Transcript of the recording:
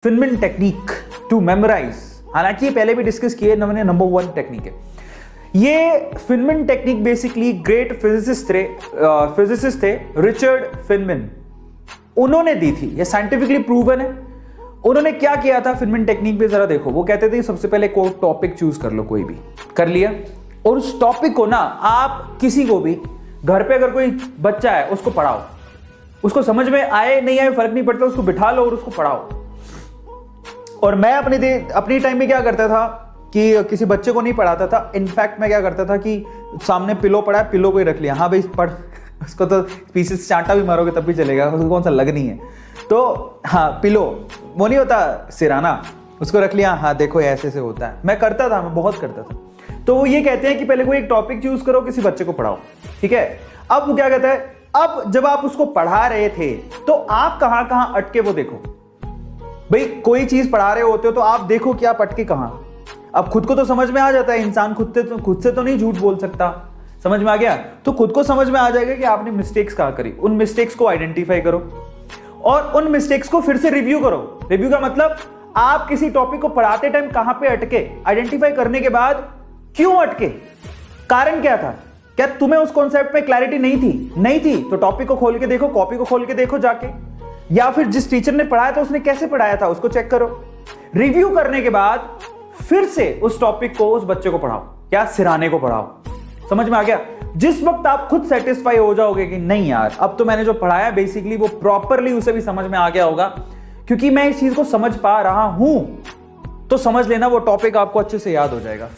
Feynman technique to memorise, हालांकि ये पहले भी डिस्कस किए, मैंने नंबर 1 टेक्निक है ये। Feynman technique basically great physicist थे रिचर्ड फिनमैन, उन्होंने दी थी, ये साइंटिफिकली प्रूवन है। उन्होंने क्या किया था फिनमैन टेक्निक पे, जरा देखो। वो कहते थे सबसे पहले कोई टॉपिक चूज कर लो, कोई भी कर लिया, और उस टॉपिक को ना आप किसी को भी घर पे अगर कोई बच्चा है उसको पढ़ाओ, उसको समझ में आए नहीं आए फर्क नहीं पड़ता, उसको बिठा लो और उसको पढ़ाओ। और मैं अपनी टाइम में क्या करता था कि किसी बच्चे को नहीं पढ़ाता था, इनफैक्ट मैं क्या करता था कि सामने पिलो पड़ा है, पिलो को ही रख लिया, हाँ भाई पढ़, उसको तो पीछे से चांटा भी मारोगे तब भी चलेगा, उसको कौन सा लगनी है। तो हाँ पिलो, वो नहीं होता सिराना, उसको रख लिया, हाँ देखो ऐसे ऐसे होता है। मैं करता था, मैं बहुत करता था। तो वो ये कहते हैं कि पहले कोई एक टॉपिक चूज करो, किसी बच्चे को पढ़ाओ, ठीक है। अब वो क्या कहता है, अब जब आप उसको पढ़ा रहे थे तो आप कहां कहां अटके वो देखो। भाई कोई चीज पढ़ा रहे होते हो तो आप देखो कि आप अटके कहां। अब खुद को तो समझ में आ जाता है, इंसान खुद से तो नहीं झूठ बोल सकता, समझ में आ गया। तो खुद को समझ में आ जाएगा कि आपने मिस्टेक्स कहां करी, उन मिस्टेक्स को आइडेंटिफाई करो और उन मिस्टेक्स को फिर से रिव्यू करो। रिव्यू का मतलब आप किसी टॉपिक को पढ़ाते टाइम कहां पे अटके, आइडेंटिफाई करने के बाद क्यों अटके, कारण क्या था, क्या तुम्हें उस कॉन्सेप्ट पे क्लैरिटी नहीं थी तो टॉपिक को खोल के देखो, कॉपी को खोल के देखो जाके, या फिर जिस टीचर ने पढ़ाया था उसने कैसे पढ़ाया था उसको चेक करो। रिव्यू करने के बाद फिर से उस टॉपिक को उस बच्चे को पढ़ाओ या सिराने को पढ़ाओ। समझ में आ गया। जिस वक्त आप खुद सेटिस्फाई हो जाओगे कि नहीं यार अब तो मैंने जो पढ़ाया बेसिकली वो प्रॉपरली उसे भी समझ में आ गया होगा, क्योंकि मैं इस चीज को समझ पा रहा हूं, तो समझ लेना वो टॉपिक आपको अच्छे से याद हो जाएगा।